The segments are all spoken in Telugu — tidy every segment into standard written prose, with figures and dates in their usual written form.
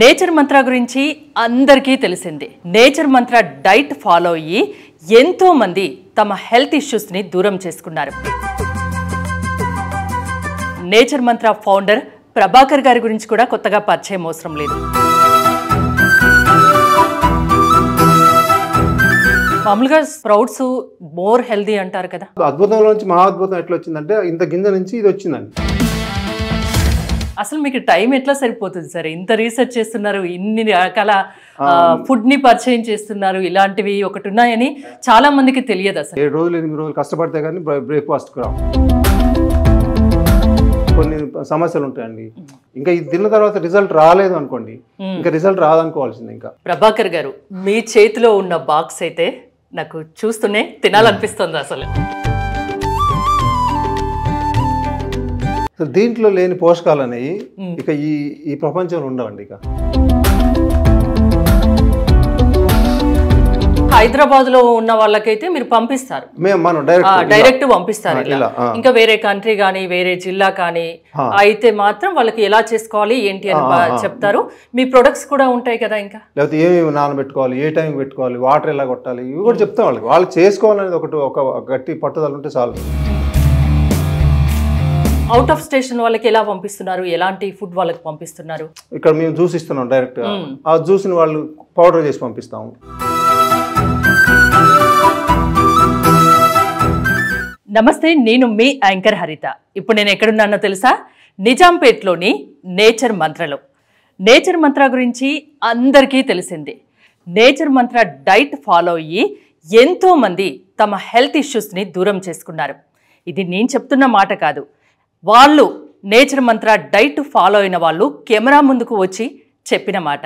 నేచర్ మంత్ర గురించి అందరికీ తెలిసిందే. నేచర్ మంత్ర డైట్ ఫాలో అయ్యి ఎంతో మంది తమ హెల్త్ ఇష్యూస్ ని దూరం చేసుకున్నారు. నేచర్ మంత్ర ఫౌండర్ ప్రభాకర్ గారి గురించి కూడా కొత్తగా పరిచయం అవసరం లేదు. మామూలుగా స్ప్రౌట్స్ మోర్ హెల్దీ అంటారు కదా. అద్భుతంలోంచి మహా అద్భుతం ఎట్లా వచ్చిందంటే ఇంత గింజ నుంచి ఇది వచ్చిందండి. అసలు మీకు టైం ఎట్లా సరిపోతుంది సార్? ఇంత రీసెర్చ్ చేస్తున్నారు, ఇన్ని రకాల ఫుడ్ ని పరిచయం చేస్తున్నారు, ఇలాంటివి ఒకటి ఉన్నాయని చాలా మందికి తెలియదు. అసలు 7 రోజులు 8 రోజులు కష్టపడితే కానీ బ్రేక్ఫాస్ట్ కూడా కొన్ని సమస్యలు ఉంటాయండి. ఇంకా ఇది తిన్న తర్వాత రిజల్ట్ రాలేదు అనుకోండి, ఇంకా రిజల్ట్ రాదనుకోవాల్సింది. ఇంకా ప్రభాకర్ గారు, మీ చేతిలో ఉన్న బాక్స్ అయితే నాకు చూస్తూనే తినాలనిపిస్తుంది. అసలు దీంట్లో లేని పోషకాలు అనేవి ఇక ఈ ప్రపంచంలో ఉండవండి. ఇక హైదరాబాద్ లో ఉన్న వాళ్ళకైతే మీరు పంపిస్తారు, మనం డైరెక్ట్ పంపిస్తారు. ఇంకా వేరే కంట్రీ కానీ వేరే జిల్లా కానీ అయితే మాత్రం వాళ్ళకి ఎలా చేసుకోవాలి ఏంటి అని చెప్తారు. మీ ప్రొడక్ట్స్ కూడా ఉంటాయి కదా. ఇంకా లేకపోతే ఏమేమి నానబెట్టుకోవాలి, ఏ టైం పెట్టుకోవాలి, వాటర్ ఎలా కొట్టాలి, ఇవి కూడా చెప్తాం వాళ్ళకి. వాళ్ళు చేసుకోవాలనేది ఒక గట్టి పట్టుదల ఉంటే చాలు. అవుట్ ఆఫ్ స్టేషన్ వాళ్ళకి ఎలా పంపిస్తున్నారు? ఎలాంటి ఫుడ్ వాళ్ళకి పంపిస్తున్నారు? ఇక్కడ మేము జ్యూస్ ఇస్తున్నాం డైరెక్ట్ గా. ఆ జ్యూస్ ని వాళ్ళు పౌడర్ చేసి పంపిస్తాము. నమస్తే, నేను మీ యాంకర్ హరిత. ఇప్పుడు నేను ఎక్కడున్నానో తెలుసా? నిజాంపేట్లోని నేచర్ మంత్రలో. నేచర్ మంత్ర గురించి అందరికీ తెలిసిందే. నేచర్ మంత్ర డైట్ ఫాలో అయ్యి ఎంతో మంది తమ హెల్త్ ఇష్యూస్ ని దూరం చేసుకున్నారు. ఇది నేను చెప్తున్న మాట కాదు, వాళ్ళు నేచర్ మంత్ర డైట్ ఫాలో అయిన వాళ్ళు కెమెరా ముందుకు వచ్చి చెప్పిన మాట.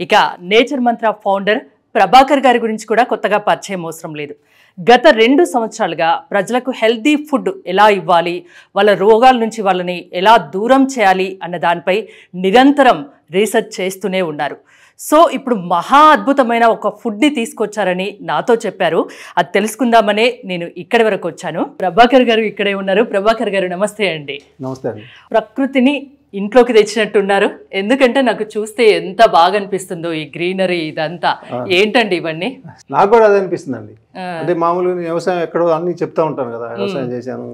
ఇక నేచర్ మంత్ర ఫౌండర్ ప్రభాకర్ గారి గురించి కూడా కొత్తగా పరిచయం అవసరం లేదు. గత 2 సంవత్సరాలుగా ప్రజలకు హెల్తీ ఫుడ్ ఎలా ఇవ్వాలి, వాళ్ళ రోగాల నుంచి వాళ్ళని ఎలా దూరం చేయాలి అన్న దానిపై నిరంతరం రీసెర్చ్ చేస్తూనే ఉన్నారు. సో ఇప్పుడు మహా అద్భుతమైన ఒక ఫుడ్ని తీసుకొచ్చారని నాతో చెప్పారు. అది తెలుసుకుందామనే నేను ఇక్కడి వరకు వచ్చాను. ప్రభాకర్ గారు ఇక్కడే ఉన్నారు. ప్రభాకర్ గారు నమస్తే అండి. నమస్తే అండి. ప్రకృతిని ఇంట్లోకి తెచ్చినట్టున్నారు. ఎందుకంటే నాకు చూస్తే ఎంత బాగా అనిపిస్తుందో ఈ గ్రీనరీ, ఇదంతా ఏంటండి ఇవన్నీ? నాకు కూడా అదే అనిపిస్తుంది అండి. అంటే మామూలుగా వ్యవసాయం ఎక్కడో అన్ని చెప్తా ఉంటాను కదా, వ్యవసాయం చేశాను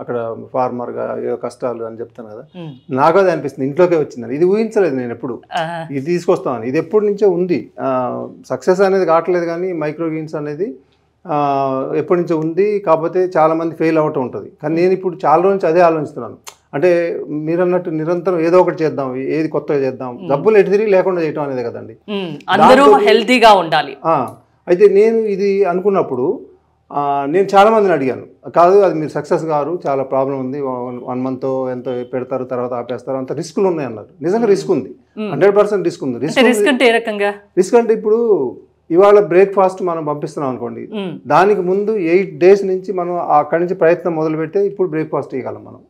అక్కడ ఫార్మర్ గా ఏదో కష్టాలు అని చెప్తాను కదా. నాకు అదే అనిపిస్తుంది, ఇంట్లోకే వచ్చిందని. ఇది ఊహించలేదు నేను ఎప్పుడు ఇది తీసుకొస్తాను. ఇది ఎప్పటి నుంచో ఉంది. సక్సెస్ అనేది కావట్లేదు కానీ మైక్రోగ్రీన్స్ అనేది ఎప్పటి నుంచో ఉంది. కాకపోతే చాలా మంది ఫెయిల్ అవ్వటం ఉంటుంది. కానీ నేను ఇప్పుడు చాలా రోజు నుంచి అదే ఆలోచిస్తున్నాను. అంటే మీరు అన్నట్టు నిరంతరం ఏదో ఒకటి చేద్దాం, ఏది కొత్తగా చేద్దాం, డబ్బులు ఎటు తిరిగి లేకుండా చేయటం అనేది కదండి. అందరూ హెల్తీగా ఉండాలి. అయితే నేను ఇది అనుకున్నప్పుడు నేను చాలా మందిని అడిగాను, కాదు అది మీరు సక్సెస్ గారు, చాలా ప్రాబ్లం ఉంది, 1 month ఎంతో పెడతారు, తర్వాత ఆపేస్తారు, అంత రిస్కులు ఉన్నాయి అన్నారు. నిజంగా రిస్క్ ఉంది, 100% రిస్క్ ఉంది. రిస్క్ అంటే ఇప్పుడు ఇవాళ బ్రేక్ఫాస్ట్ మనం పంపిస్తున్నాం అనుకోండి, దానికి ముందు 8 days నుంచి మనం అక్కడి నుంచి ప్రయత్నం మొదలు పెడితే ఇప్పుడు బ్రేక్ఫాస్ట్ ఇవ్వగలం మనం.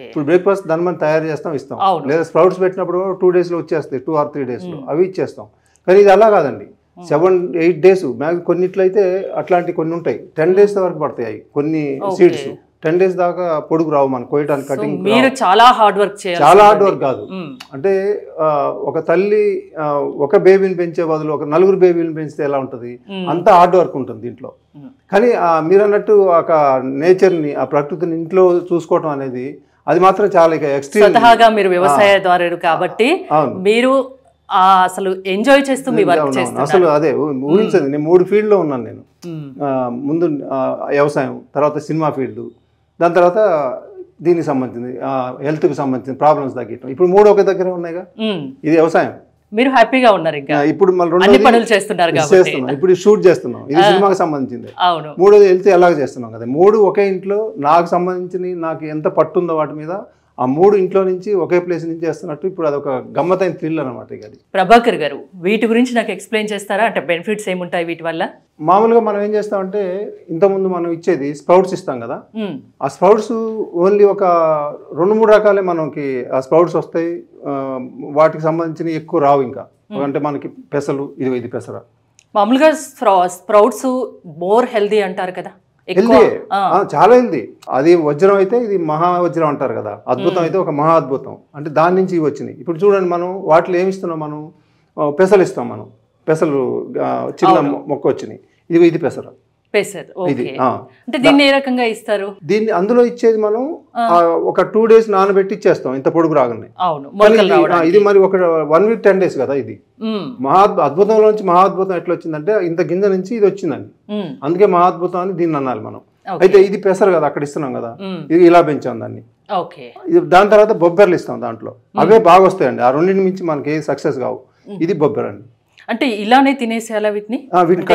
ఇప్పుడు బ్రేక్ఫాస్ట్ దాన్ని మనం తయారు చేస్తాం, ఇస్తాం. లేదా స్ప్రౌట్స్ పెట్టినప్పుడు 2 days లో వచ్చేస్తాయి, 2 or 3 days లో అవి ఇచ్చేస్తాం. కానీ ఇది అలా కాదండి, 7-8 days. కొన్నిట్లో అయితే అట్లాంటి కొన్ని ఉంటాయి 10 days వరకు పడతాయి. కొన్ని సీడ్స్ 10 days దాకా పొడుగు రావు మనం కోయటానికి. కటింగ్ మీరు చాలా హార్డ్ వర్క్ చేయాలి. చాలా హార్డ్ వర్క్ కాదు, అంటే ఒక తల్లి ఒక బేబీని పెంచే బదులు ఒక 4 బేబీని పెంచితే ఎలా ఉంటుంది, అంత హార్డ్ వర్క్ ఉంటుంది దీంట్లో. కానీ మీరు అన్నట్టు ఒక నేచర్ని, ఆ ప్రకృతిని ఇంట్లో చూసుకోవటం అనేది అది మాత్రం చాలా ఇక ఎక్స్ట్రీమ్. స్వతహాగా మీరు వ్యవసాయదారుడు కాబట్టి మీరు అసలు ఎంజాయ్ చేస్తూ మీ వర్క్ చేస్తున్నారు. అసలు అదే ఊహించండి, నేను 3 ఫీల్డ్లో ఉన్నాను నేను. ముందు వ్యవసాయం, తర్వాత సినిమా ఫీల్డ్, దాని తర్వాత దీనికి సంబంధించింది హెల్త్కి సంబంధించిన ప్రాబ్లమ్స్ తగ్గించడం. ఇప్పుడు 3 ఒకే దగ్గర ఉన్నాయిగా. ఇది వ్యవసాయం, మీరు హ్యాపీగా ఉన్నారు. ఇంకా ఇప్పుడు మళ్ళీ 2 పనులు చేస్తున్నారు, ఇప్పుడు షూట్ చేస్తున్నాం, ఇది సినిమాకి సంబంధించింది. 3 హెల్త్ ఎలాగ చేస్తున్నాం కదా. 3 ఒకే ఇంట్లో నాకు సంబంధించిన, నాకు ఎంత పట్టుందో వాటి మీద, ఆ 3 ఇంట్లో నుంచి ఒకే ప్లేస్ నుంచి చేస్తున్నట్టు ఇప్పుడు అదొక గమ్మతైన థ్రిల్ అనమాట. ఇక ప్రభాకర్ గారు వీటి గురించి నాకు ఎక్స్ప్లెయిన్ చేస్తారా? అంటే బెనిఫిట్స్ ఏముంటాయి వీటి వల్ల? మామూలుగా మనం ఏం చేస్తామంటే, ఇంతకుముందు మనం ఇచ్చేది స్ప్రౌట్స్ ఇస్తాం కదా. ఆ స్ప్రౌట్స్ ఓన్లీ ఒక 2-3 రకాలే మనకి ఆ స్ప్రౌట్స్ వస్తాయి. వాటికి సంబంధించిన ఎక్కువ రావు. ఇంకా అంటే మనకి పెసలు, ఇది పెసర. మామూలుగా స్ప్రౌట్స్ మోర్ హెల్దీ అంటారు కదా. హెల్దీ, చాలా హెల్దీ. అది వజ్రం అయితే ఇది మహా వజ్రం అంటారు కదా. అద్భుతం అయితే ఒక మహా అద్భుతం. అంటే దాని నుంచి వచ్చినాయి. ఇప్పుడు చూడండి, మనం వాటిలో ఏమి ఇస్తున్నాం, మనం పెసలు ఇస్తాం మనం. పెసలు చిన్న మొక్క వచ్చినాయి, ఇది పెసర. పెసర్ ఓకే. అంటే దీన్ని ఏ రకంగా ఇస్తారు? దీన్ని అందులో ఇచ్చేది మనం ఒక 2 days నానబెట్టి ఇచ్చేస్తాం, ఇంత పొడుగు రాగానే. అవును, ఇది మరి ఒక 1 week 10 days కదా. ఇది అద్భుతంలో నుంచి మహాద్భుతం ఎట్లా వచ్చిందంటే ఇంత గింజ నుంచి ఇది వచ్చిందండి, అందుకే మహాద్భుతం అని దీన్ని అనాలి మనం. అయితే ఇది పెసరు కదా, అక్కడ ఇస్తున్నాం కదా, ఇది ఇలా పెంచాం దాన్ని. ఇది దాని తర్వాత బొబ్బెర్లు ఇస్తాం, దాంట్లో అవే బాగా వస్తాయండి. ఆ రెండింటి మించి మనకి ఏది సక్సెస్ కావు. ఇది బొబ్బెర అండి. అంటే ఇలానే తినేసేయాలా వీటిని? వీటిని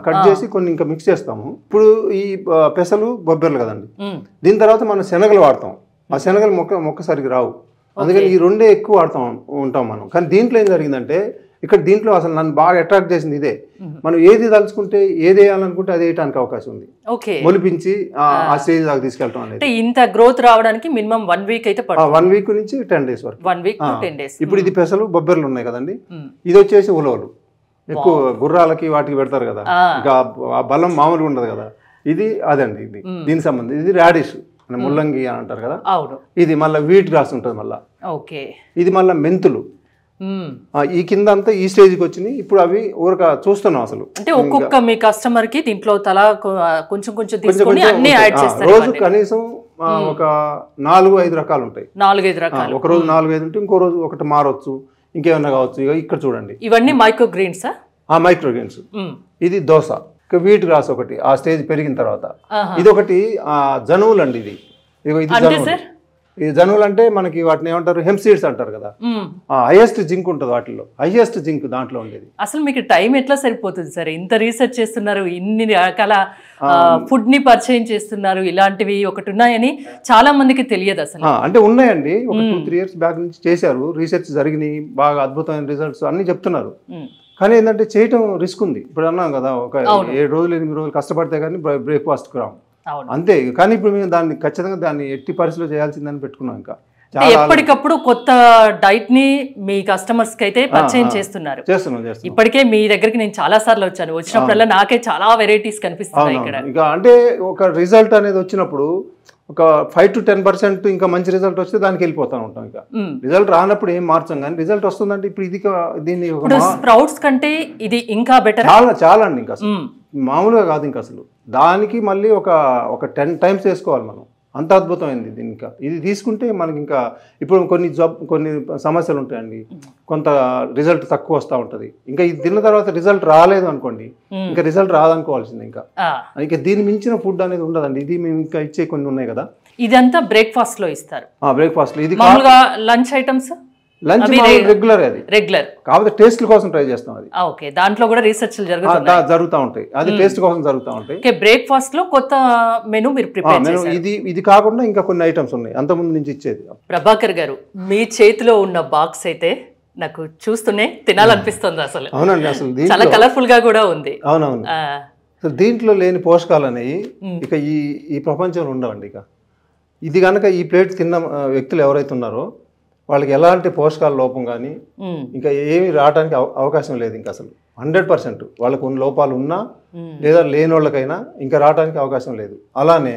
కట్ చేసి కొన్ని ఇంకా మిక్స్ చేస్తాము. ఇప్పుడు ఈ పెసలు బొబ్బెర్లు కదండి, దీని తర్వాత మనం శనగలు వాడతాం. ఆ శనగలు మొక్క సరిగ్గా రావు, అందుకని ఈ రెండే ఎక్కువ వాడుతూ ఉంటాం మనం. కానీ దీంట్లో ఏం జరిగిందంటే ఇక్కడ దీంట్లో అసలు నన్ను బాగా అట్రాక్ట్ చేసింది ఇదే. మనం ఏది తలుచుకుంటే ఏది వేయాలనుకుంటే అది వేయడానికి అవకాశం ఉంది. మొలిపించి ఆ స్టేజ్ దాకా తీసుకెళ్ళటం అనేది. ఇంత గ్రోత్ రావడానికి మినిమం 1 week అయితే 1 week నుంచి 10 days వరకు. 1 week to 10 days. ఇప్పుడు ఇది పెసలు బొబ్బెర్లు ఉన్నాయి కదండి, ఇది వచ్చేసి ఉలవలు. ఎక్కువ గుర్రాలకి వాటికి పెడతారు కదా, ఇంకా ఆ బలం మామూలుగా ఉండదు కదా. ఇది అదండి, ఇది దీనికి సంబంధించి. ఇది రాడిష్, ముల్లంగి అని అంటారు కదా. ఇది మళ్ళీ వీట్ గ్రాస్ ఉంటుంది మళ్ళా. ఇది మళ్ళీ మెంతులు. ఈ కింద అంతా ఈ స్టేజ్కి వచ్చినాయి. ఇప్పుడు అవి ఊరక చూస్తున్నాం అసలు. అంటే ఒక్కొక్క మీ కస్టమర్ కి దీంట్లో తలా కొంచెం కొంచెం తీసుకొని అన్ని యాడ్ చేస్తారు. రోజు కనీసం ఒక 4-5 రకాలు ఉంటాయి. 4-5 రకాలు. ఒక రోజు 4-5 ఉంటే ఇంకో రోజు ఒకటి మారొచ్చు, ఇంకేమన్నా కావచ్చు. ఇక ఇక్కడ చూడండి, ఇవన్నీ మైక్రో గ్రెయిన్స్. Micro grains. ఇది దోస, వీట్ గ్రాస్ ఒకటి ఆ స్టేజ్ పెరిగిన తర్వాత. ఇది ఒకటి జనువులు అండి. ఇది ఈ జనువులు అంటే మనకి వాటిని ఏమంటారు, హెంప్ సీడ్స్ అంటారు కదా. హైయెస్ట్ జింక్ ఉంటుంది వాటిల్లో, హైయెస్ట్ జింక్ దాంట్లో ఉండేది. అసలు మీకు టైం ఎట్లా సరిపోతుంది సార్? ఇంత రీసెర్చ్ చేస్తున్నారు, ఇన్ని రకాల ఫుడ్ ని పరిచయం చేస్తున్నారు, ఇలాంటివి ఒకటి ఉన్నాయని చాలా మందికి తెలియదు అసలు. అంటే ఉన్నాయండి, ఒక 2-3 years బ్యాక్ నుంచి చేశారు, రీసెర్చ్ జరిగినాయి, బాగా అద్భుతమైన రిజల్ట్స్ అన్ని చెప్తున్నారు. కానీ ఏంటంటే చేయటం రిస్క్ ఉంది. ఇప్పుడు అన్నాం కదా, ఒక 7 రోజులు 8 రోజులు కష్టపడితే కానీ బ్రేక్ఫాస్ట్ రాము అంతే. కానీ ఇప్పుడు మేము దాన్ని ఖచ్చితంగా దాన్ని ఎట్టి పరిస్థితిలో చేయాల్సిందని పెట్టుకున్నాం. ఇంకా ఎప్పటికప్పుడు కొత్త డైట్ ని మీ కస్టమర్స్ కి అయితే పరిచయం చేస్తున్నాం. ఇప్పటికే మీ దగ్గరికి నేను చాలా సార్లు వచ్చాను, వచ్చినప్పుడల్లా నాకే చాలా వెరైటీస్ కనిపిస్తున్నాయి ఇక్కడ. ఇంకా అంటే ఒక రిజల్ట్ అనేది వచ్చినప్పుడు ఒక 5 to 10% ఇంకా మంచి రిజల్ట్ వస్తే దానికి వెళ్ళిపోతా ఉంటాం. ఇంకా రిజల్ట్ రానప్పుడు ఏం మార్చాం, కానీ రిజల్ట్ వస్తుందంటే ఇప్పుడు ఇది దీన్ని స్ప్రౌట్స్ కంటే ఇది ఇంకా బెటర్, చాలా అండి. ఇంకా మామూలుగా కాదు, ఇంకా అసలు దానికి మళ్ళీ ఒక 10 times వేసుకోవాలి మనం, అంత అద్భుతమైంది దీని. ఇంకా ఇది తీసుకుంటే మనకి ఇంకా ఇప్పుడు కొన్ని సమస్యలు ఉంటాయండి, కొంత రిజల్ట్ తక్కువ వస్తూ ఉంటుంది. ఇంకా ఇది తిన్న తర్వాత రిజల్ట్ రాలేదు అనుకోండి, ఇంకా రిజల్ట్ రాదనుకోవాల్సింది. ఇంకా దీని మించిన ఫుడ్ అనేది ఉండదండి. ఇది మేము ఇంకా ఇచ్చే కొన్ని ఉన్నాయి కదా, ఇదంతా బ్రేక్ఫాస్ట్ లో ఇస్తారు. బ్రేక్ఫాస్ట్ లో ఇది లంచ్ ఐటమ్స్, లంచ్ రెగ్యులర్, అది రెగ్యులర్ కాకపోతే టేస్ట్ కోసం ట్రై చేస్తాం. అది ఓకే, దాంట్లో కూడా రీసెర్చ్ జరుగుతూ ఉంటాయి, అది టేస్ట్ కోసం జరుగుతూ ఉంటాయి. బ్రేక్ఫాస్ట్ లో కొత్త మెనూ మీరు ప్రిపేర్ చేశారు. ఇది కాకుండా ఇంకా కొన్ని ఐటమ్స్ ఉన్నాయి అంత ముందు నుంచి ఇచ్చేది. ప్రభాకర్ గారు, మీ చేతిలో ఉన్న బాక్స్ అయితే నాకు చూస్తూనే తినాలనిపిస్తుంది అసలు. అవునండి, అసలు చాలా కలర్ఫుల్ గా కూడా ఉంది. అవునవును, అసలు దీంట్లో లేని పోషకాలు అనేవి ఇక ఈ ప్రపంచంలో ఉండవండి. ఇక ఇది కనుక ఈ ప్లేట్ తిన్న వ్యక్తులు ఎవరైతే ఉన్నారో వాళ్ళకి ఎలాంటి పోషకాల లోపం కానీ ఇంకా ఏమి రావడానికి అవకాశం లేదు. ఇంకా అసలు 100% వాళ్ళకు ఉన్న లోపాలు ఉన్నా లేదా లేని వాళ్ళకైనా ఇంకా రావడానికి అవకాశం లేదు. అలానే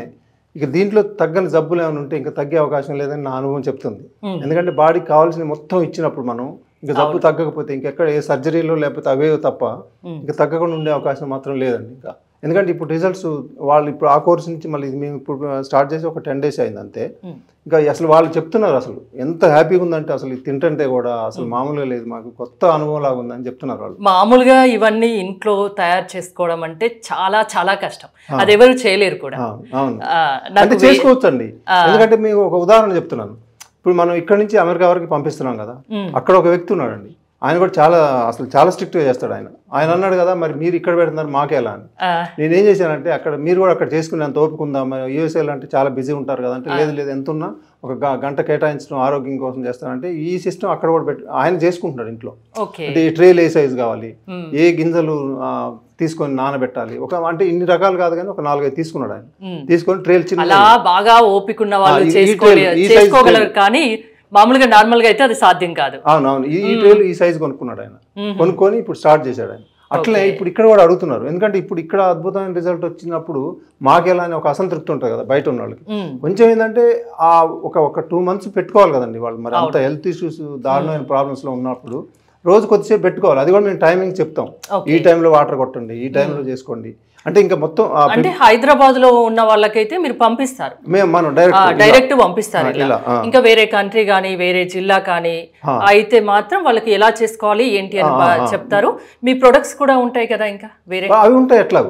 ఇక దీంట్లో తగ్గని జబ్బులు ఏమైనా ఉంటే ఇంకా తగ్గే అవకాశం లేదని నా అనుభవం చెప్తుంది. ఎందుకంటే బాడీకి కావాల్సిన మొత్తం ఇచ్చినప్పుడు మనం ఇంకా జబ్బు తగ్గకపోతే ఇంకెక్కడ ఏ సర్జరీలో లేకపోతే అవే తప్ప ఇంకా తగ్గకుండా ఉండే అవకాశం మాత్రం లేదండి. ఇంకా ఎందుకంటే ఇప్పుడు రిజల్ట్స్ వాళ్ళు ఇప్పుడు ఆ కోర్స్ నుంచి మళ్ళీ మేము ఇప్పుడు స్టార్ట్ చేసి ఒక 10 days అయింది అంతే. ఇంకా అసలు వాళ్ళు చెప్తున్నారు అసలు ఎంత హ్యాపీగా ఉందంటే అసలు ఇది తింటుంటే కూడా అసలు మామూలుగా లేదు, మాకు కొత్త అనుభవం లాగా ఉందని చెప్తున్నారు వాళ్ళు. మామూలుగా ఇవన్నీ ఇంట్లో తయారు చేసుకోవడం అంటే చాలా చాలా కష్టం, అది ఎవరు చేయలేరు కూడా. అవును, అంటే చేసుకోవచ్చు అండి. ఎందుకంటే మీకు ఒక ఉదాహరణ చెప్తున్నాను. ఇప్పుడు మనం ఇక్కడ నుంచి అమెరికా వరకు పంపిస్తున్నాం కదా, అక్కడ ఒక వ్యక్తి ఉన్నాడండి, ఆయన కూడా చాలా స్ట్రిక్ట్గా చేస్తాడు. ఆయన అన్నాడు కదా, మరి మీరు ఇక్కడ పెడుతున్నారు మాకేలా అని. నేనేం చేశానంటే అక్కడ మీరు కూడా అక్కడ చేసుకుని అంత ఓపిక ఉందా, మరి యూఎస్ఏలో అంటే చాలా బిజీ ఉంటారు కదా అంటే, లేదు ఎంత ఉన్నా ఒక గంట కేటాయించడం ఆరోగ్యం కోసం చేస్తానంటే ఈ సిస్టమ్ అక్కడ కూడా ఆయన చేసుకుంటున్నాడు ఇంట్లో. అంటే ఈ ట్రేలు ఏ సైజు కావాలి, ఏ గింజలు తీసుకొని నానబెట్టాలి, అంటే ఇన్ని రకాలు కాదు కానీ ఒక 4-5 తీసుకున్నాడు ఆయన. తీసుకొని ట్రేలు చిన్న బాగా ఓపిక ఉన్న వాళ్ళు చేసుకోగలరు, కానీ మామూలుగా నార్మల్ గా అయితే అది సాధ్యం కాదు. అవునవును, ఈ ట్రేలు ఈ సైజు కొనుక్కున్నాడు ఆయన, కొనుక్కొని ఇప్పుడు స్టార్ట్ చేశాడు ఆయన. అట్లే ఇప్పుడు ఇక్కడ కూడా అడుగుతున్నారు, ఎందుకంటే ఇప్పుడు ఇక్కడ అద్భుతమైన రిజల్ట్ వచ్చినప్పుడు మాకెలా అని ఒక అసంతృప్తి ఉంటుంది కదా బయట ఉన్న వాళ్ళకి. కొంచెం ఏంటంటే ఒక 2 months పెట్టుకోవాలి కదండి వాళ్ళు, మరి అంత హెల్త్ ఇష్యూస్ దారుణమైన ప్రాబ్లమ్స్ లో ఉన్నప్పుడు రోజు కొద్దిసేపు పెట్టుకోవాలి. అది కూడా మేము టైమింగ్ చెప్తాం. ఈ టైంలో వాటర్ కొట్టండి, ఈ టైంలో చేసుకోండి. అంటే ఇంకా మొత్తం అంటే హైదరాబాద్ లో ఉన్న వాళ్ళకైతే మీరు పంపిస్తారు, మనం డైరెక్ట్ పంపిస్తారు. ఇంకా వేరే కంట్రీ కానీ వేరే జిల్లా కానీ అయితే మాత్రం వాళ్ళకి ఎలా చేసుకోవాలి ఏంటి అని చెప్తారు. మీ ప్రొడక్ట్స్ కూడా ఉంటాయి కదా ఇంకా వేరే? అవి ఉంటాయి, ఎట్లా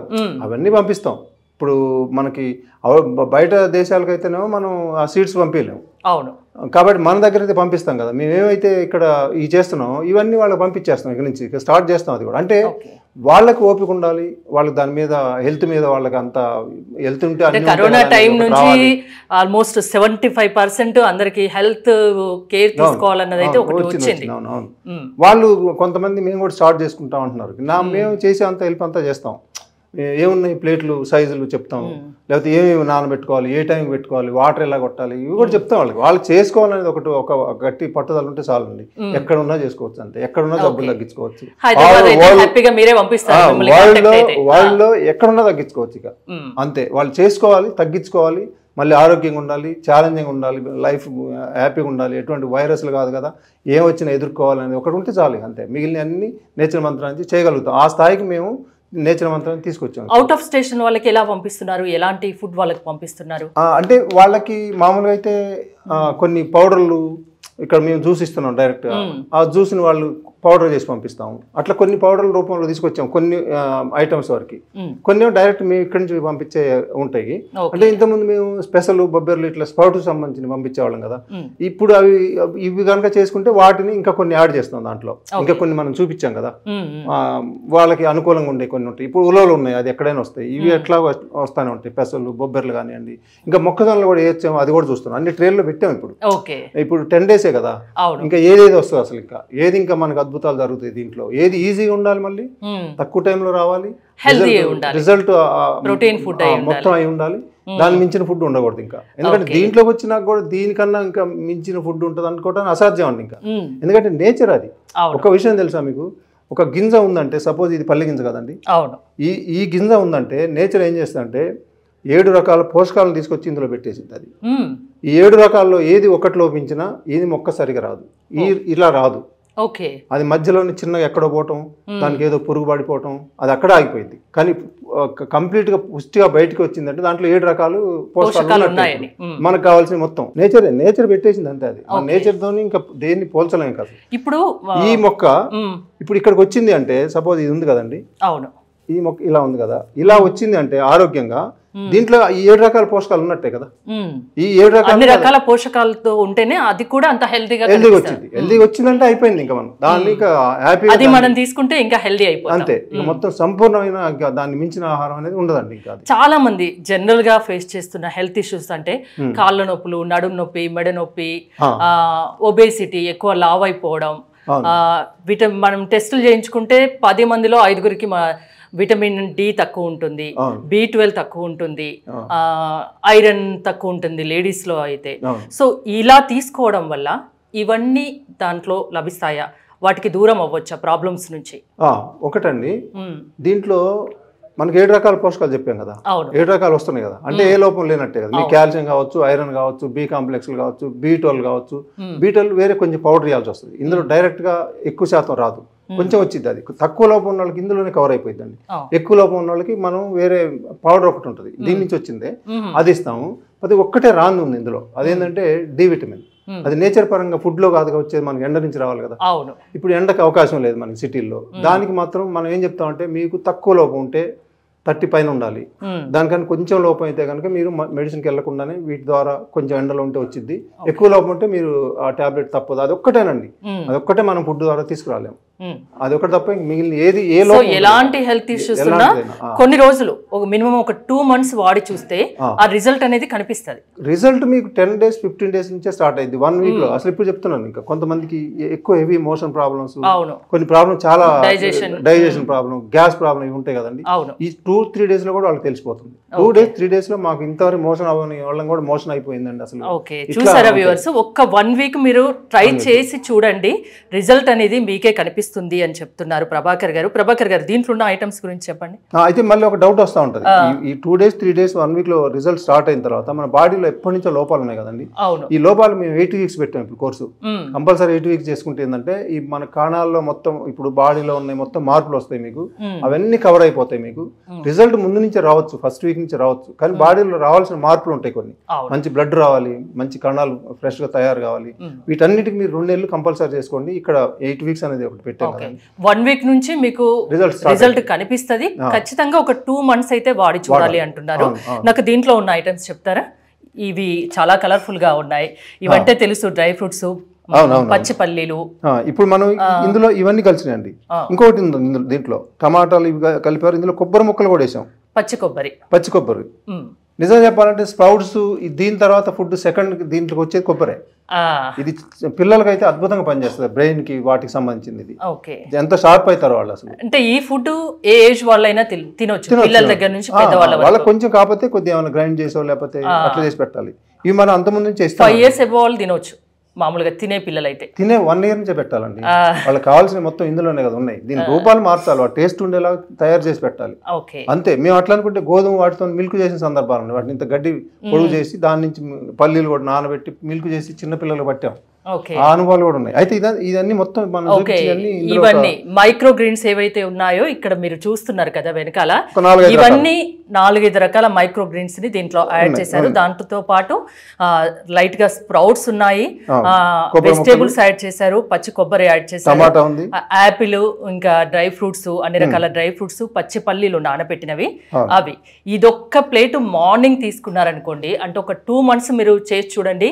అవన్నీ పంపిస్తాం. ఇప్పుడు మనకి బయట దేశాలకైతేనేమో మనం ఆ సీడ్స్ పంపించలేము. అవును. కాబట్టి మన దగ్గర అయితే పంపిస్తాం కదా. మేమేమైతే ఇక్కడ ఈ చేస్తున్నాం ఇవన్నీ వాళ్ళకి పంపించేస్తాం. ఇక్కడ నుంచి స్టార్ట్ చేస్తాం. అది కూడా అంటే వాళ్ళకి ఓపిక ఉండాలి, వాళ్ళకి దాని మీద హెల్త్ మీద వాళ్ళకి అంత హెల్త్ ఉంటే. కరోనా టైం నుంచి ఆల్మోస్ట్ 75% అందరికి హెల్త్ కేర్ తీసుకోవాలన్నది అయితే ఒకటి వచ్చింది. వాళ్ళు కొంతమంది మేము కూడా స్టార్ట్ చేసుకుంటాం అంటున్నారు. మేము చేసే అంత హెల్ప్ అంతా చేస్తాం. ఏమున్నాయి ప్లేట్లు సైజులు చెప్తాం, లేకపోతే ఏమేమి నానబెట్టుకోవాలి, ఏ టైంకి పెట్టుకోవాలి, వాటర్ ఎలా కొట్టాలి, ఇవి కూడా చెప్తాం వాళ్ళకి. వాళ్ళు చేసుకోవాలనేది ఒక గట్టి పట్టుదల ఉంటే చాలండి. ఎక్కడున్నా చేసుకోవచ్చు, అంతే. ఎక్కడున్నా జబ్బులు తగ్గించుకోవచ్చు. వాళ్ళలో ఎక్కడున్నా తగ్గించుకోవచ్చు ఇక, అంతే. వాళ్ళు చేసుకోవాలి, తగ్గించుకోవాలి, మళ్ళీ ఆరోగ్యంగా ఉండాలి, ఛాలెంజింగ్ ఉండాలి, లైఫ్ హ్యాపీగా ఉండాలి, ఎటువంటి వైరస్లు కాదు కదా, ఏం వచ్చినా ఎదుర్కోవాలనేది ఒకటి ఉంటే చాలు, అంతే. మిగిలిన అన్ని నేచర్ మంత్రం నుంచి చేయగలుగుతాం. ఆ స్థాయికి మేము నేచర్ మంత్రాన్ని తీసుకొచ్చాం. అవుట్ ఆఫ్ స్టేషన్ వాళ్ళకి ఎలా పంపిస్తున్నారు, ఎలాంటి ఫుడ్ వాళ్ళకి పంపిస్తున్నారు? అంటే వాళ్ళకి మామూలుగా అయితే కొన్ని పౌడర్లు ఇక్కడ మేము జ్యూస్ ఇస్తున్నాం డైరెక్ట్గా. ఆ జ్యూస్ని వాళ్ళు పౌడర్ చేసి పంపిస్తాము. అట్లా కొన్ని పౌడర్ల రూపంలో తీసుకొచ్చాం కొన్ని ఐటమ్స్ వరకు. కొన్ని డైరెక్ట్ మేము ఇక్కడి నుంచి పంపించే ఉంటాయి. అంటే ఇంతకుముందు మేము స్పెషల్ బొబ్బెర్లు ఇట్లా స్ప్రౌట్కి సంబంధించి పంపించేవాళ్ళం కదా. ఇప్పుడు ఇవి కనుక చేసుకుంటే వాటిని ఇంకా కొన్ని యాడ్ చేస్తాం దాంట్లో. ఇంకా కొన్ని మనం చూపించాం కదా, వాళ్ళకి అనుకూలంగా ఉండే కొన్ని ఉంటాయి. ఇప్పుడు ఉలవలు ఉన్నాయి, అది ఎక్కడైనా వస్తాయి. ఇవి ఎట్లా వస్తానే ఉంటాయి, పెసలు బొబ్బెర్లు కానివ్వండి. ఇంకా మొక్కజొన్నలు కూడా వేసాము, అది కూడా చూస్తున్నాం. అన్ని ట్రైన్లో పెట్టాము. ఇప్పుడు 10 days కదా, ఇంకా ఏదేది వస్తుంది అసలు, ఇంకా ఏది ఇంకా మనకు అద్భుతాలు జరుగుతాయి దీంట్లో. ఏది ఈజీగా ఉండాలి, మళ్ళీ తక్కువ టైంలో రావాలి, రిజల్ట్ మొత్తం అయి ఉండాలి. దాని మించిన ఫుడ్ ఉండకూడదు ఇంకా. ఎందుకంటే దీంట్లోకి వచ్చినా కూడా దీనికన్నా ఇంకా మించిన ఫుడ్ ఉంటుంది అనుకోవడానికి అసాధ్యం అండి ఇంకా. ఎందుకంటే నేచర్ అది. ఒక విషయం తెలుసా మీకు, ఒక గింజ ఉందంటే, సపోజ్ ఇది పల్లి గింజ కదండి, ఈ గింజ ఉందంటే నేచర్ ఏం చేస్తుందంటే 7 రకాల పోషకాలను తీసుకొచ్చి ఇందులో పెట్టేసింది. అది ఈ 7 రకాల్లో ఏది ఒకటి లోపించినా ఏది మొక్క సరిగా రాదు, ఇలా రాదు. అది మధ్యలోని చిన్నగా ఎక్కడో పోవటం, దానికి ఏదో పురుగు పడిపోవటం, అది అక్కడ ఆగిపోయింది. కానీ కంప్లీట్ గా పుష్టిగా బయటకు వచ్చిందంటే దాంట్లో 7 రకాలు పోషకాలు మనకు కావాల్సిన మొత్తం నేచర్ పెట్టేసింది, అంతే. అది ఆ నేచర్ తోని ఇంకా దేన్ని పోల్చలేం కాదు. ఇప్పుడు ఈ మొక్క ఇప్పుడు ఇక్కడికి వచ్చింది అంటే, సపోజ్ ఇది ఉంది కదండి, ఈ మొక్క ఇలా ఉంది కదా, ఇలా వచ్చింది అంటే ఆరోగ్యంగా దీంట్లో ఈ 7 రకాల పోషకాలు ఉన్నట్టే కదా. ఈ 7 రకాల పోషకాలతో ఉంటేనే అది కూడా అంత హెల్దీగా వచ్చింది. హెల్దీగా వచ్చిందంటే అయిపోయింది ఇంకా మనం దాన్ని హ్యాపీ మనం తీసుకుంటే ఇంకా హెల్దీ అయిపోతుంది, అంతే. మొత్తం సంపూర్ణమైన దాన్ని మించిన ఆహారం అనేది ఉండదండి ఇంకా. చాలా మంది జనరల్ గా ఫేస్ చేస్తున్న హెల్త్ ఇష్యూస్ అంటే కాళ్ళ నొప్పులు, నడుము నొప్పి, మెడ నొప్పి, ఒబేసిటీ, ఎక్కువ లావ్ అయిపోవడం. మనం టెస్టులు చేయించుకుంటే 10 మందిలో 5గురికి విటమిన్ డి తక్కువ ఉంటుంది, B12 తక్కువ ఉంటుంది, ఐరన్ తక్కువ ఉంటుంది లేడీస్ లో అయితే. సో ఇలా తీసుకోవడం వల్ల ఇవన్నీ దాంట్లో లభిస్తాయా, వాటికి దూరం అవ్వచ్చా ప్రాబ్లమ్స్ నుంచి? ఒకటండి, దీంట్లో మనకి 7 రకాల పోషకాలు చెప్పాం కదా, 7 రకాలు వస్తున్నాయి కదా, అంటే ఏ లోపం లేనట్టే కదా. మీకు కాల్షియం కావచ్చు, ఐరన్ కావచ్చు, B కాంప్లెక్స్లు కావచ్చు, B12 కావచ్చు. B12 వేరే కొంచెం పౌడర్ ఇవ్వాల్సి వస్తుంది. ఇందులో డైరెక్ట్ గా ఎక్కువ శాతం రాదు, కొంచెం వచ్చింది. అది తక్కువ లోపం ఉన్న వాళ్ళకి ఇందులోనే కవర్ అయిపోయిందండి. ఎక్కువ లోపం ఉన్న వాళ్ళకి మనం వేరే పౌడర్ ఒకటి ఉంటుంది, దీని నుంచి వచ్చిందే, అది ఇస్తాము. అది ఒక్కటే రాంది ఉంది ఇందులో, అదేంటంటే డి విటమిన్. అది నేచర్ పరంగా ఫుడ్ లో కాదుగా వచ్చేది, మనకి ఎండ నుంచి రావాలి కదా. ఇప్పుడు ఎండకు అవకాశం లేదు మనకి సిటీల్లో. దానికి మాత్రం మనం ఏం చెప్తామంటే, మీకు తక్కువ లోపం ఉంటే 30 పైన ఉండాలి. దానికన్నా కొంచెం లోపం అయితే కనుక మీరు మెడిసిన్కి వెళ్లకుండానే వీటి ద్వారా కొంచెం ఎండలో ఉంటే వచ్చింది. ఎక్కువ లోపం ఉంటే మీరు ఆ టాబ్లెట్ తప్పదు. అది ఒక్కటేనండి, అదొక్కటే మనం ఫుడ్ ద్వారా తీసుకురాలేము. అది ఒకటి తప్ప మిగిలిన ఏది ఏ లోపం, ఎలాంటి హెల్త్ ఇష్యూస్ ఉన్నా కొన్ని రోజులు మినిమం ఒక 2 months వాడి చూస్తే ఆ రిజల్ట్ అనేది కనిపిస్తుంది. రిజల్ట్ మీకు 10 days 15 days నుంచే స్టార్ట్ అయింది, 1 week లో. అసలు ఇప్పుడు చెప్తున్నాను, ఇంకా కొంతమందికి ఎక్కువ హెవీ మోషన్ ప్రాబ్లమ్స్, కొన్ని ప్రాబ్లమ్, చాలా డైజెషన్ ప్రాబ్లం, గ్యాస్ ప్రాబ్లం ఇవి ఉంటాయి కదండి. ఈ 2-3 days లో కూడా వాళ్ళకి తెలిసిపోతుంది. 2-3 days లో మాకు ఇంతవరకు మోషన్ అవ్వని వాళ్ళని కూడా మోషన్ అయిపోయిందండి అసలు. ఓకే, చూసారా వ్యూవర్స్, ఒక్క 1 week మీరు ట్రై చేసి చూడండి, రిజల్ట్ అనేది మీకే కనిపిస్తుంది అని చెప్తున్నారు ప్రభాకర్ గారు. దీంట్లో ఉన్న ఐటమ్స్ గురించి చెప్పండి. అయితే మళ్ళీ ఒక డౌట్ వస్తూ ఉంటుంది, ఈ 2 days 3 days 1 week లో రిజల్ట్ స్టార్ట్ అయిన తర్వాత మన బాడీలో ఎప్పటి నుంచో లోపాలు ఉన్నాయి కదండి. ఈ లోపాలు మేము 8 weeks పెట్టాం ఇప్పుడు కోర్సు. కంపల్సరీ 8 weeks చేసుకుంటే ఏంటంటే ఈ మన కాణాల్లో మొత్తం ఇప్పుడు బాడీలో ఉన్నాయి మొత్తం మార్పులు వస్తాయి మీకు, అవన్నీ కవర్ అయిపోతాయి మీకు. రిజల్ట్ ముందు నుంచి రావచ్చు, ఫస్ట్ వీక్ నుంచి రావచ్చు, కానీ బాడీలో రావాల్సిన మార్పులు ఉంటాయి కొన్ని. మంచి బ్లడ్ రావాలి, మంచి కణాలు ఫ్రెష్ గా తయారు కావాలి, వీటన్నిటికి మీరు 2 నెలలు కంపల్సరీ చేసుకోండి. ఇక్కడ 8 weeks అనేది ఒకటి పెట్టాం. 1 week నుంచి మీకు రిజల్ట్ కనిపిస్తుంది. ఖచ్చితంగా ఒక 2 months అయితే వాడి చూడాలి అంటున్నారు. నాకు దీంట్లో ఉన్న ఐటమ్స్ చెప్తారా? ఇవి చాలా కలర్ఫుల్ గా ఉన్నాయి. ఇవంటే తెలుసు, డ్రై ఫ్రూట్స్, పచ్చి పల్లీలు. ఇప్పుడు మనం ఇందులో ఇవన్నీ కలిసినాయండి. ఇంకొకటి ఉంది దీంట్లో, టమాటాలు ఇవి కలిపారు, ఇందులో కొబ్బరి ముక్కలు కూడా వేసాం, పచ్చి కొబ్బరి. నిజం చెప్పాలంటే స్ప్రౌట్స్ దీని తర్వాత ఫుడ్ సెకండ్ దీంట్లోకి వచ్చేది కొబ్బరే. ఇది పిల్లలకైతే అద్భుతంగా పనిచేస్తుంది, బ్రెయిన్ కి వాటికి సంబంధించింది. ఇది ఎంత షార్ప్ అవుతారో వాళ్ళు అసలు. అంటే ఈ ఫుడ్ ఏ ఏజ్ వాళ్ళైనా తినొచ్చు, పిల్లల దగ్గర నుంచి వాళ్ళకి కొంచెం కాకపోతే కొద్దిగా ఏమైనా గ్రైండ్ చేసో లేకపోతే అట్లా చేసి పెట్టాలి. ఇవి మనం అంతకుముందు నుంచి 5 years వాళ్ళు తినొచ్చు. మామూలుగా తినే పిల్లలైతే 1 year నుంచే పెట్టాలండి. వాళ్ళకి కావాల్సిన మొత్తం ఇందులోనే కదా ఉన్నాయి. దీని రూపాలు మార్చాలి, టేస్ట్ ఉండేలా తయారు చేసి పెట్టాలి అంతే. మేము అట్లా అనుకుంటే గోధుమ వాటితో మిల్క్ చేసిన సందర్భాలు ఉన్నాయి. వాటిని ఇంత గడ్డి పొడుగు చేసి దాని నుంచి పల్లీలు కూడా నానబెట్టి మిల్క్ చేసి చిన్న పిల్లలు పట్టాం. ఆ అనుభవాలు కూడా ఉన్నాయి. అయితే ఇదన్నీ మొత్తం ఇవన్నీ మైక్రో గ్రీన్స్ ఏవైతే ఉన్నాయో ఇక్కడ మీరు చూస్తున్నారు కదా వెనకాల, ఇవన్నీ 4-5 రకాల మైక్రో గ్రీన్స్ ని దీంట్లో యాడ్ చేశారు. దాంతో పాటు లైట్ గా స్ప్రౌట్స్ ఉన్నాయి, వెజిటేబుల్స్ యాడ్ చేశారు, పచ్చి కొబ్బరి యాడ్ చేశారు, యాపిల్, ఇంకా డ్రై ఫ్రూట్స్, అన్ని రకాల డ్రై ఫ్రూట్స్, పచ్చి పల్లీలు నానబెట్టినవి అవి. ఇదొక్క ప్లేట్ మార్నింగ్ తీసుకున్నారనుకోండి, అంటే ఒక 2 months మీరు చేసి చూడండి.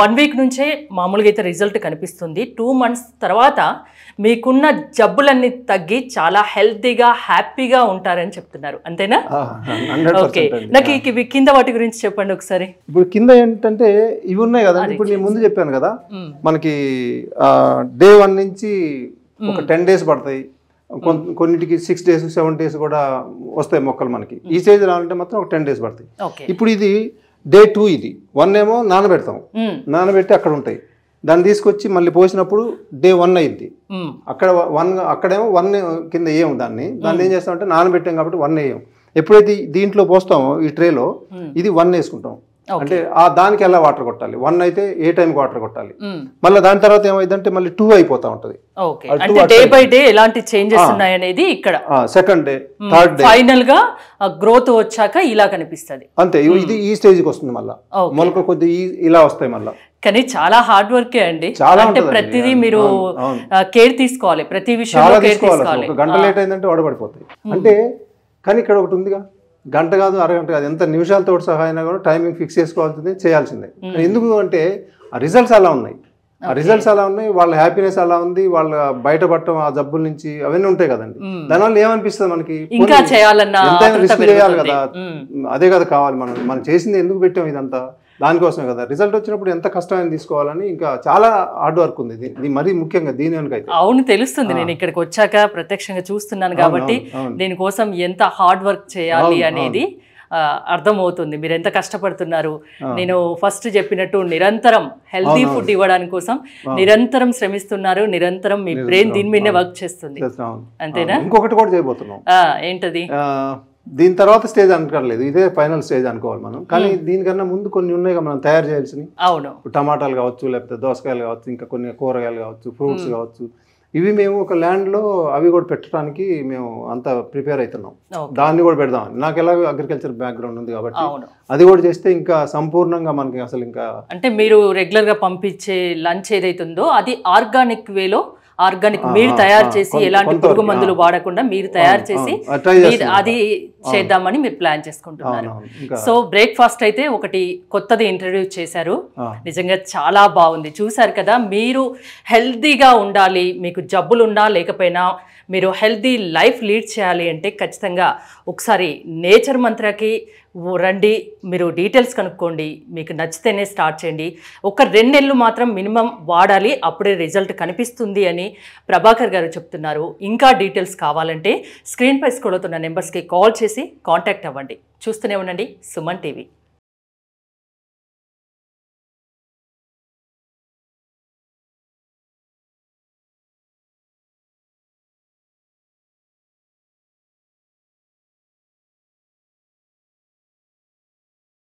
1 week నుంచే మామూలుగా అయితే రిజల్ట్ కనిపిస్తుంది. 2 months తర్వాత మీకున్న జబ్బులన్నీ తగ్గి చాలా హెల్తీగా హ్యాపీగా ఉంటారని చెప్తున్నారు. అంతేనా? ఓకే, నాకు ఇవి కింద వాటి గురించి చెప్పండి ఒకసారి. ఇప్పుడు కింద ఏంటంటే ఇవి ఉన్నాయి కదా, ఇప్పుడు నేను ముందు చెప్పాను కదా, మనకి day 1 నుంచి ఒక 10 days పడతాయి, కొన్నిటికి 6 days 7 days కూడా వస్తాయి మొక్కలు. మనకి ఈ స్టేజ్ రావాలంటే మాత్రం ఒక 10 days పడతాయి. ఇప్పుడు ఇది day 2, ఇది 1 ఏమో నానబెడతాం, నానబెట్టి అక్కడ ఉంటాయి, దాన్ని తీసుకొచ్చి మళ్ళీ పోసినప్పుడు day 1 అయింది. అక్కడేమో 1 కింద వేయం, దాన్ని ఏం చేస్తామంటే నానబెట్టాం కాబట్టి 1 వేయం. ఎప్పుడైతే దీంట్లో పోస్తామో ఈ ట్రేలో ఇది 1 వేసుకుంటాం. అంటే దానికి ఎలా వాటర్ కొట్టాలి, 1 అయితే ఏ టైంకి వాటర్ కొట్టాలి, మళ్ళీ దాని తర్వాత ఏమైందంటే మళ్ళీ 2 అయిపోతా ఉంటది. డే బై డే ఎలాంటి చేంజెస్ ఉన్నాయనేది ఇక్కడ second day, third day final గా గ్రోత్ వచ్చాక ఇలా కనిపిస్తుంది అంతే. ఇది ఈ స్టేజ్ కి వస్తుంది, మళ్ళీ మొలక కొద్ది ఇలా వస్తాయి మళ్ళీ. కానీ చాలా హార్డ్ వర్కే అండి, అంటే ప్రతిదీ మీరు కేర్ తీసుకోవాలి, ప్రతి విషయంలో కేర్ తీసుకోవాలి. ఒక గంట లేట్ అయిందంటే వడబడిపోతాయి అంటే. కానీ ఇక్కడ ఒకటి ఉందిగా, గంట కాదు అరగంట కాదు, ఎంత నిమిషాలతో సహా అయినా కూడా టైమింగ్ ఫిక్స్ చేసుకోవాల్సిందే, చేయాల్సిందే. ఎందుకు అంటే ఆ రిజల్ట్స్ అలా ఉన్నాయి, వాళ్ళ హ్యాపీనెస్ అలా ఉంది, వాళ్ళ బయటపడటం ఆ జబ్బుల నుంచి అవన్నీ ఉంటాయి కదండి. దానివల్ల ఏమనిపిస్తుంది మనకి, ఇంకా చేయాలన్నా రిస్క్ చేయాలి కదా, అదే కదా కావాలి. మనం చేసింది ఎందుకు పెట్టాం, ఇదంతా దానికోసమే కదా. రిజల్ట్ వచ్చినప్పుడు ఎంత కష్టమైన తీసుకోవాలని ఇంకా చాలా హార్డ్ వర్క్ ఉంది ఇది, మరీ ముఖ్యంగా దీని వెనుకైతే. అవును, తెలుస్తుంది. నేను ఇక్కడికి వచ్చాక ప్రత్యక్షంగా చూస్తున్నాను కాబట్టి దీనికోసం ఎంత హార్డ్ వర్క్ చేయాలి అనేది అర్థమవుతుంది. మీరు ఎంత కష్టపడుతున్నారు. నేను ఫస్ట్ చెప్పినట్టు నిరంతరం హెల్తీ ఫుడ్ ఇవ్వడానికి కోసం నిరంతరం శ్రమిస్తున్నారు, నిరంతరం మీ బ్రెయిన్ దీని మీదనే వర్క్ చేస్తుంది. అంతేనా? ఇంకొకటి కూడా చేయబోతున్నాం. ఏంటది? దీని తర్వాత స్టేజ్ అనుకోలేదు, ఇదే ఫైనల్ స్టేజ్ అనుకోవాలి మనం. కానీ దీనికన్నా ముందు కొన్ని ఉన్నాయి మనం తయారు చేయాల్సినవి. అవును, టమాటాలు కావచ్చు, లేకపోతే దోసకాయలు కావచ్చు, ఇంకా కొన్ని కూరగాయలు కావచ్చు, ఫ్రూట్స్ కావచ్చు. ఇవి మేము ఒక ల్యాండ్లో అవి కూడా పెట్టడానికి మేము అంతా ప్రిపేర్ అవుతున్నాం. దాన్ని కూడా పెడదామని. నాకు ఎలా అగ్రికల్చర్ బ్యాక్గ్రౌండ్ ఉంది కాబట్టి అది కూడా చేస్తే ఇంకా సంపూర్ణంగా మనకి అసలు ఇంకా, అంటే మీరు రెగ్యులర్గా పంపించే లంచ్ ఏదైతుందో అది ఆర్గానిక్ వేలో, ఆర్గానిక్ మీరు తయారు చేసి ఎలాంటి పురుగు మందులు వాడకుండా మీరు తయారు చేసి అది చేద్దామని మీరు ప్లాన్ చేసుకుంటున్నారు. సో బ్రేక్ఫాస్ట్ అయితే ఒకటి కొత్తది ఇంట్రడ్యూస్ చేశారు, నిజంగా చాలా బాగుంది. చూసారు కదా, మీరు హెల్తీగా ఉండాలి, మీకు జబ్బులు ఉన్నా లేకపోయినా మీరు హెల్తీ లైఫ్ లీడ్ చేయాలి అంటే ఖచ్చితంగా ఒకసారి నేచర్ మంత్రకి రండి, మీరు డీటెయిల్స్ కనుక్కోండి, మీకు నచ్చితేనే స్టార్ట్ చేయండి. ఒక 2 నెలలు మాత్రం మినిమం వాడాలి, అప్పుడే రిజల్ట్ కనిపిస్తుంది అని ప్రభాకర్ గారు చెప్తున్నారు. ఇంకా డీటెయిల్స్ కావాలంటే స్క్రీన్పై స్క్రోల్ అవుతున్న నెంబర్స్కి కాల్ చేసి కాంటాక్ట్ అవ్వండి. చూస్తూనే ఉండండి సుమన్ టీవీ.